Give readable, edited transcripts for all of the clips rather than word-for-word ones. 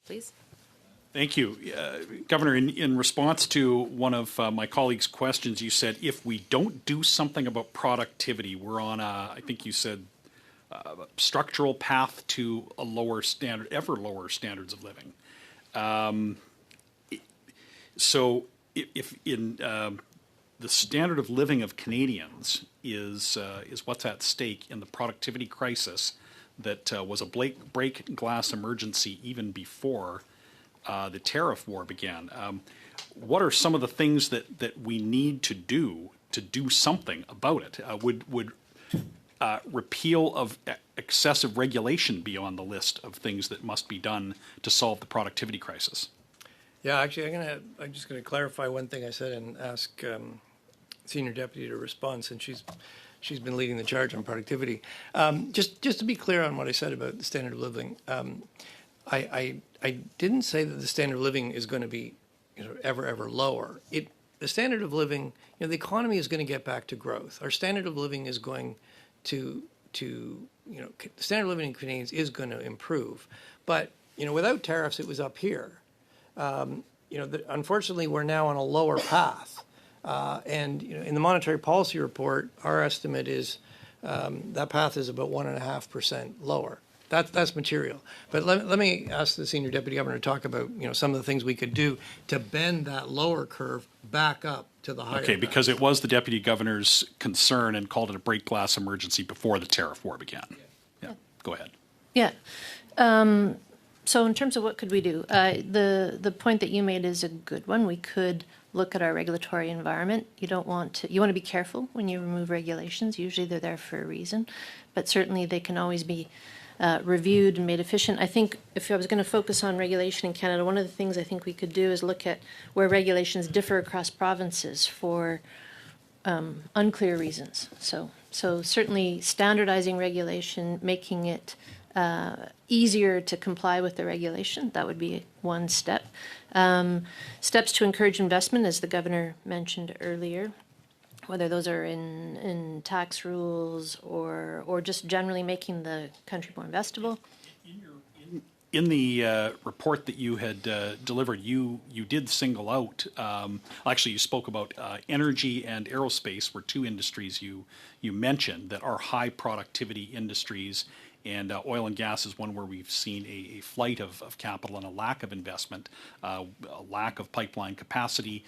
Please. Thank you. Governor, in response to one of my colleagues' questions, you said if we don't do something about productivity, we're on I think you said, structural path to a lower standard, ever lower standards of living. So if in the standard of living of Canadians is what's at stake in the productivity crisis that was a break glass emergency even before the tariff war began. What are some of the things that we need to do something about it? Would repeal of excessive regulation be on the list of things that must be done to solve the productivity crisis? Yeah, actually, I'm just gonna clarify one thing I said and ask Senior Deputy to respond, since she's been leading the charge on productivity. Just to be clear on what I said about the standard of living, I didn't say that the standard of living is going to be ever lower. The standard of living, the economy is going to get back to growth. Our standard of living is going to the standard of living in Canadians is going to improve. But without tariffs, it was up here. Unfortunately, we're now on a lower path. And in the monetary policy report, our estimate is that path is about 1.5% lower. That's material. But let me ask the Senior Deputy Governor to talk about some of the things we could do to bend that lower curve back up to the higher. Okay, because it was the Deputy Governor's concern and called it a break glass emergency before the tariff war began. Yeah. Go ahead. Yeah. So in terms of what could we do, the point that you made is a good one. We could look at our regulatory environment. You want to be careful when you remove regulations. Usually they're there for a reason, but certainly they can always be reviewed and made efficient. I think if I was going to focus on regulation in Canada, one of the things I think we could do is look at where regulations differ across provinces for unclear reasons. So certainly standardizing regulation, making it easier to comply with the regulation, that would be one step. Steps to encourage investment, as the Governor mentioned earlier, whether those are in tax rules or just generally making the country more investable. In the report that you had delivered, you did single out, actually you spoke about energy and aerospace were two industries you mentioned that are high productivity industries, and oil and gas is one where we've seen a flight of capital and a lack of investment, a lack of pipeline capacity.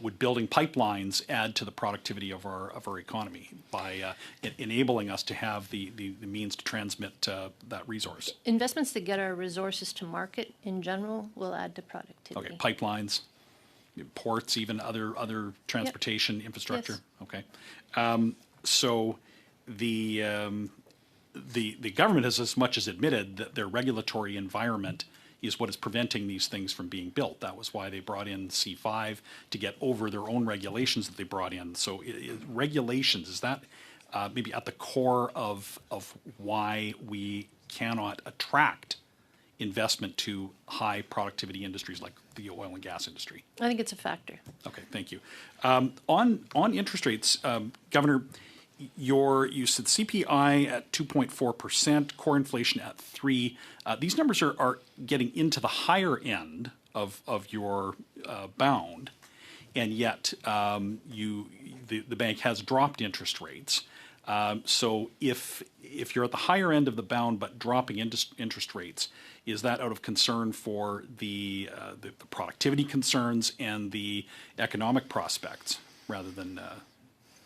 Would building pipelines add to the productivity of our economy by enabling us to have the means to transmit that resource? Investments that get our resources to market in general will add to productivity. Okay, pipelines, ports, even other transportation infrastructure. Yes. Okay, so the government has as much as admitted that their regulatory environment is what is preventing these things from being built. That was why they brought in C5 to get over their own regulations that they brought in. So regulations, is that maybe at the core of why we cannot attract investment to high productivity industries like the oil and gas industry? I think it's a factor. Okay, thank you. On interest rates, Governor, you said CPI at 2.4%, core inflation at 3%. These numbers are getting into the higher end of your bound, and yet the bank has dropped interest rates. So if you're at the higher end of the bound but dropping interest rates, is that out of concern for the productivity concerns and the economic prospects rather than?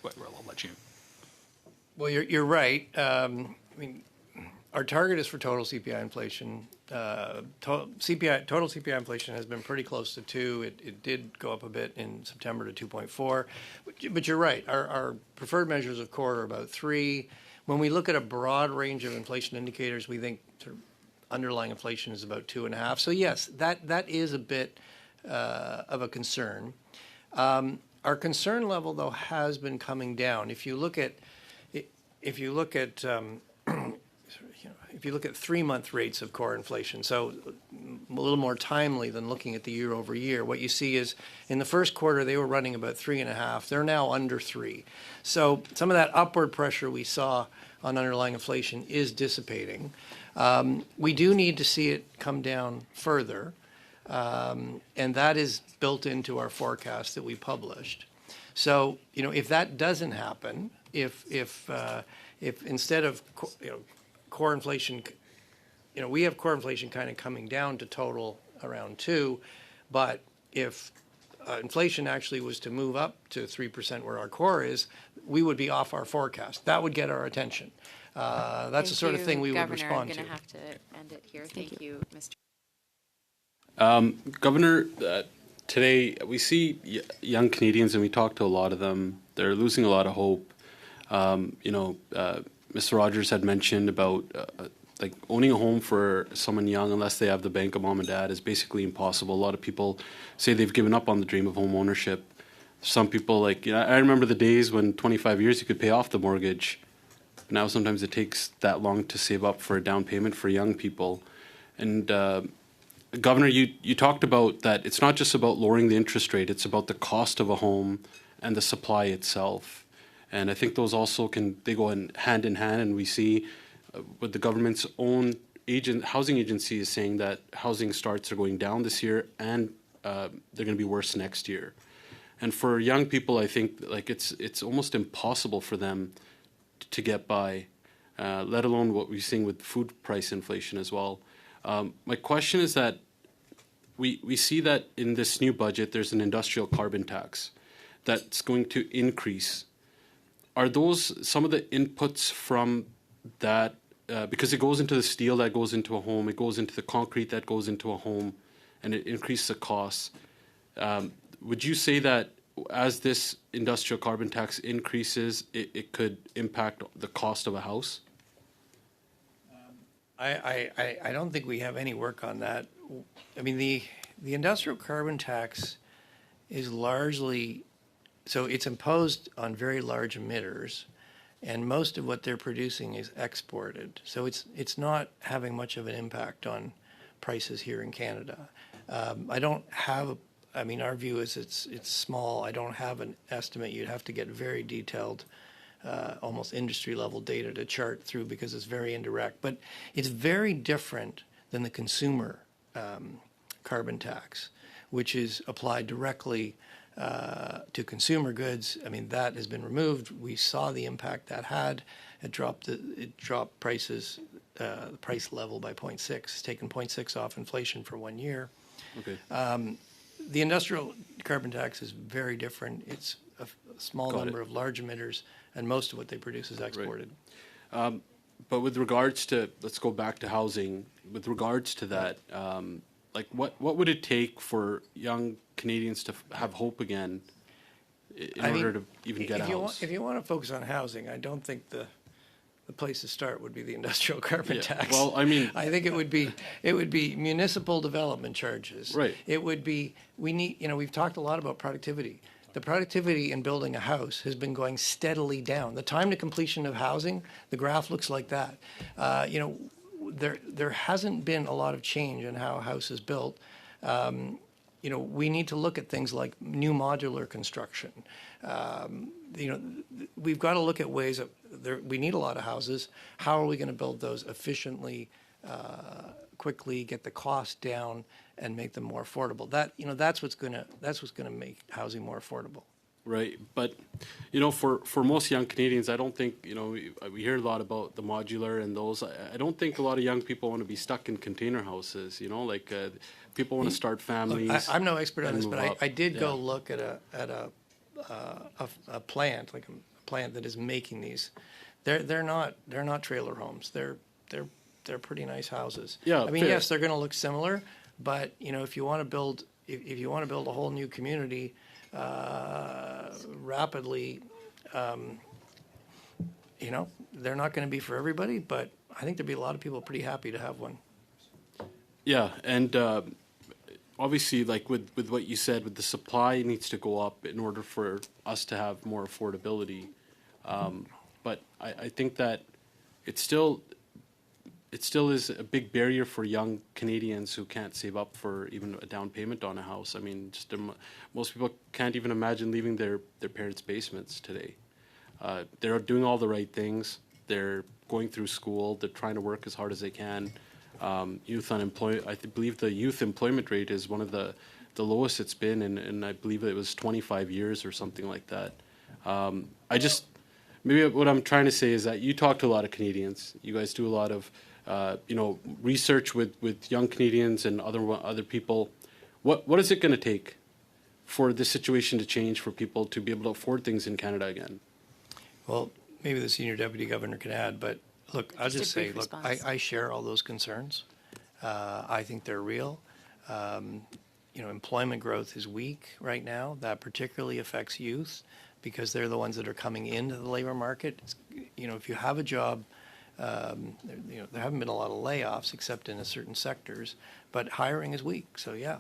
Well, I'll let you. Well, you're right. I mean, our target is for total CPI inflation. Total CPI inflation has been pretty close to 2. It did go up a bit in September to 2.4. But you're right. Our preferred measures of core are about 3. When we look at a broad range of inflation indicators, we think sort of underlying inflation is about 2.5. So yes, that is a bit of a concern. Our concern level, though, has been coming down. If you look at 3-month rates of core inflation, so a little more timely than looking at the year over year, what you see is in the first quarter they were running about 3.5. They're now under 3. So some of that upward pressure we saw on underlying inflation is dissipating. We do need to see it come down further, and that is built into our forecast that we published. So, if that doesn't happen, if instead of core inflation, we have core inflation kind of coming down to total around 2, but if inflation actually was to move up to 3% where our core is, we would be off our forecast. That would get our attention. That's the sort of thing we would respond to. Governor, I'm going to have to end it here. Thank you, Mr. Governor, today we see young Canadians, and we talk to a lot of them. They're losing a lot of hope. Mr. Rogers had mentioned about like owning a home for someone young, unless they have the bank of mom and dad, is basically impossible. A lot of people say they've given up on the dream of home ownership. Some people, I remember the days when 25 years you could pay off the mortgage. Now sometimes it takes that long to save up for a down payment for young people. And Governor, you talked about that it's not just about lowering the interest rate, it's about the cost of a home and the supply itself. And I think those also they go hand in hand, and we see with the government's own housing agency is saying that housing starts are going down this year, and they're going to be worse next year. And for young people, I think it's almost impossible for them to get by, let alone what we're seeing with food price inflation as well. My question is that we see that in this new budget, there's an industrial carbon tax that's going to increase. Are those some of the inputs from that? Because it goes into the steel that goes into a home, it goes into the concrete that goes into a home, and it increases the costs. Would you say that as this industrial carbon tax increases, it could impact the cost of a house? I don't think we have any work on that. I mean, the industrial carbon tax is largely, so it's imposed on very large emitters, and most of what they're producing is exported. So it's not having much of an impact on prices here in Canada. I don't have, our view is it's small. I don't have an estimate. You'd have to get very detailed, almost industry level data to chart through, because it's very indirect. But it's very different than the consumer carbon tax, which is applied directly to consumer goods. That has been removed. We saw the impact that had. It dropped prices, the price level by 0.6. It's taken 0.6 off inflation for 1 year. Okay. The industrial carbon tax is very different. It's a small number of large emitters, and most of what they produce is exported. Right. But with regards to, let's go back to housing. With regards to that, what would it take for young Canadians to have hope again in order to even get a house? If you want to focus on housing, I don't think the place to start would be the industrial carbon tax. Well, I think it would be municipal development charges. Right. It would be, we've talked a lot about productivity. The productivity in building a house has been going steadily down. The time to completion of housing, the graph looks like that. There hasn't been a lot of change in how a house is built. We need to look at things like new modular construction. We've got to look at ways of, we need a lot of houses. How are we going to build those efficiently, quickly, get the cost down, and make them more affordable? That's what's going to make housing more affordable. Right, but for most young Canadians, I don't think we hear a lot about the modular and those. I don't think a lot of young people want to be stuck in container houses. People want to start families. Look, I'm no expert on this, but I did go Yeah. look at a plant, like a plant that is making these. They're not trailer homes. They're pretty nice houses. Yeah, fair. Yes, they're going to look similar, but if you want to build a whole new community rapidly, they're not going to be for everybody, but I think there'd be a lot of people pretty happy to have one. Yeah, and obviously, with what you said, with the supply needs to go up in order for us to have more affordability. But I think that it still is a big barrier for young Canadians who can't save up for even a down payment on a house. Most people can't even imagine leaving their parents' basements today. They're doing all the right things. They're going through school. They're trying to work as hard as they can. Youth unemployment, believe the youth employment rate is one of the lowest it's been, and I believe it was 25 years or something like that. Maybe what I'm trying to say is that you talk to a lot of Canadians. You guys do a lot of, research with young Canadians and other people. What is it going to take for this situation to change, for people to be able to afford things in Canada again? Well, maybe the senior deputy governor can add, but look, I'll Just a just say, brief look, response. I share all those concerns. I think they're real. Employment growth is weak right now. That particularly affects youth because they're the ones that are coming into the labor market. If you have a job, there haven't been a lot of layoffs except in certain sectors, but hiring is weak. So yeah,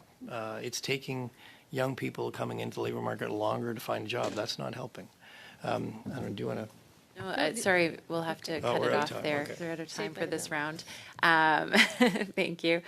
it's taking young people coming into the labor market longer to find a job. That's not helping. I don't know, do you want to? No, sorry, we'll have to cut we're it out of off time, there. okay. We're out of time Saved for by this the round. Thank you.